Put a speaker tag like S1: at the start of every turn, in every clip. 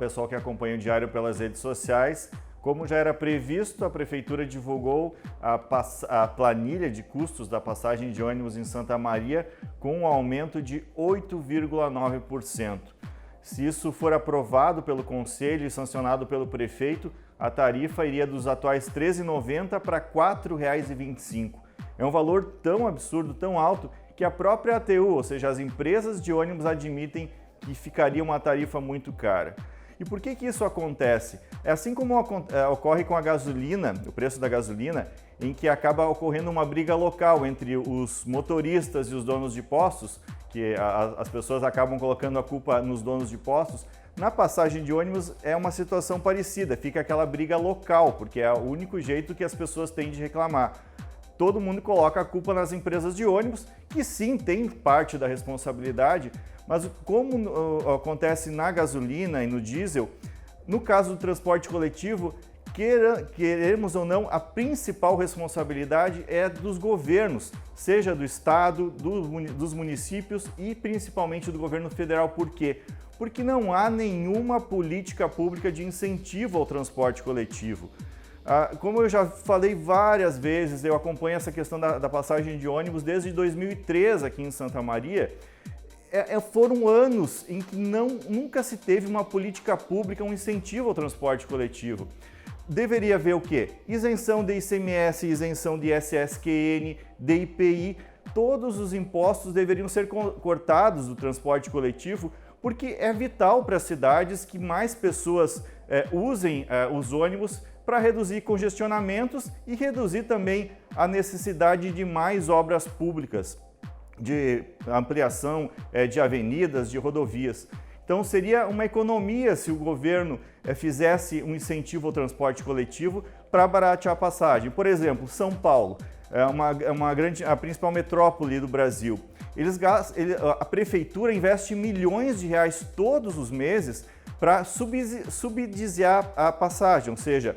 S1: pessoal que acompanha o Diário pelas redes sociais. Como já era previsto, a Prefeitura divulgou a planilha de custos da passagem de ônibus em Santa Maria com um aumento de 8,9%. Se isso for aprovado pelo Conselho e sancionado pelo prefeito, a tarifa iria dos atuais R$ 13,90 para R$ 4,25. É um valor tão absurdo, tão alto, que a própria ATU, ou seja, as empresas de ônibus, admitem que ficaria uma tarifa muito cara. E por que isso acontece? É assim como ocorre com a gasolina, o preço da gasolina, em que acaba ocorrendo uma briga local entre os motoristas e os donos de postos, que as pessoas acabam colocando a culpa nos donos de postos. Na passagem de ônibus é uma situação parecida, fica aquela briga local, porque é o único jeito que as pessoas têm de reclamar. Todo mundo coloca a culpa nas empresas de ônibus, que sim, tem parte da responsabilidade, mas como acontece na gasolina e no diesel, no caso do transporte coletivo, queremos ou não, a principal responsabilidade é dos governos, seja do estado, dos municípios e principalmente do governo federal. Por quê? Porque não há nenhuma política pública de incentivo ao transporte coletivo. Como eu já falei várias vezes, eu acompanho essa questão da passagem de ônibus desde 2003 aqui em Santa Maria. Foram anos em que nunca se teve uma política pública, um incentivo ao transporte coletivo. Deveria haver o quê? Isenção de ICMS, isenção de SSQN, de IPI. Todos os impostos deveriam ser cortados do transporte coletivo, porque é vital para as cidades que mais pessoas usem os ônibus para reduzir congestionamentos e reduzir também a necessidade de mais obras públicas, de ampliação de avenidas, de rodovias. Então seria uma economia se o governo fizesse um incentivo ao transporte coletivo para baratear a passagem. Por exemplo, São Paulo a principal metrópole do Brasil. A prefeitura investe milhões de reais todos os meses para subsidiar a passagem, ou seja,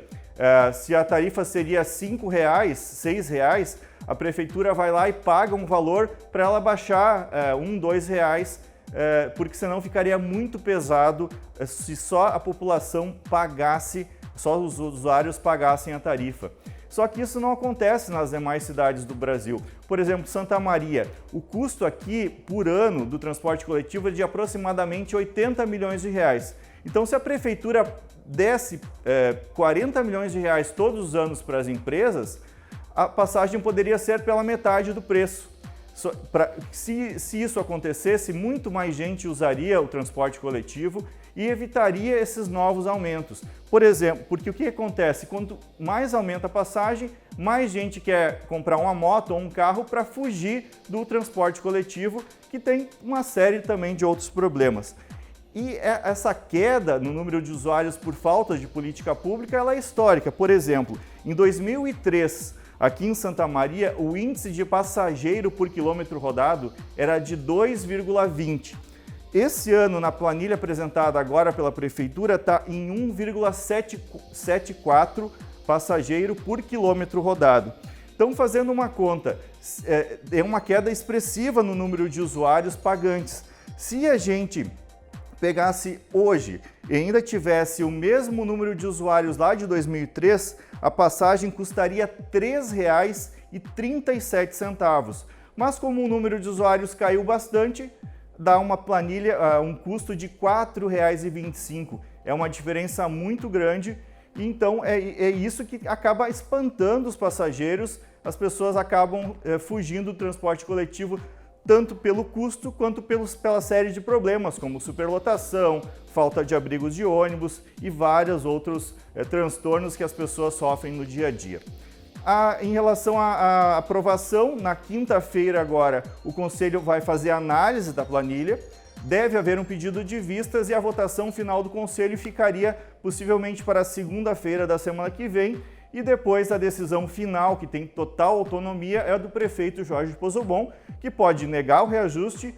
S1: se a tarifa seria R$ 5, R$ 6, a prefeitura vai lá e paga um valor para ela baixar R$ 1, R$ 2, porque senão ficaria muito pesado se só a população pagasse, só os usuários pagassem a tarifa. Só que isso não acontece nas demais cidades do Brasil. Por exemplo, Santa Maria, o custo aqui por ano do transporte coletivo é de aproximadamente 80 milhões de reais. Então, se a prefeitura desse 40 milhões de reais todos os anos para as empresas, a passagem poderia ser pela metade do preço. Se isso acontecesse, muito mais gente usaria o transporte coletivo e evitaria esses novos aumentos. Por exemplo, porque o que acontece? Quanto mais aumenta a passagem, mais gente quer comprar uma moto ou um carro para fugir do transporte coletivo, que tem uma série também de outros problemas. E essa queda no número de usuários por falta de política pública ela é histórica. Por exemplo, em 2003, aqui em Santa Maria, o índice de passageiro por quilômetro rodado era de 2,20. Esse ano, na planilha apresentada agora pela Prefeitura, está em 1,74 passageiro por quilômetro rodado. Então, fazendo uma conta, é uma queda expressiva no número de usuários pagantes. Se a gente pegasse hoje e ainda tivesse o mesmo número de usuários lá de 2003, a passagem custaria R$ 3,37. Mas como o número de usuários caiu bastante, dá uma planilha, um custo de R$ 4,25. É uma diferença muito grande, e então é isso que acaba espantando os passageiros. As pessoas acabam fugindo do transporte coletivo, tanto pelo custo quanto pela série de problemas, como superlotação, falta de abrigos de ônibus e vários outros transtornos que as pessoas sofrem no dia a dia. Em relação à aprovação, na quinta-feira agora, o Conselho vai fazer a análise da planilha, deve haver um pedido de vistas e a votação final do Conselho ficaria possivelmente para a segunda-feira da semana que vem, e depois a decisão final, que tem total autonomia, é do prefeito Jorge Pozzobon, que pode negar o reajuste,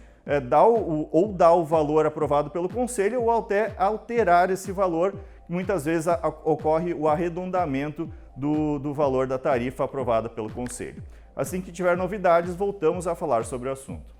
S1: dar o valor aprovado pelo Conselho ou até alterar esse valor. Muitas vezes ocorre o arredondamento do valor da tarifa aprovada pelo Conselho. Assim que tiver novidades, voltamos a falar sobre o assunto.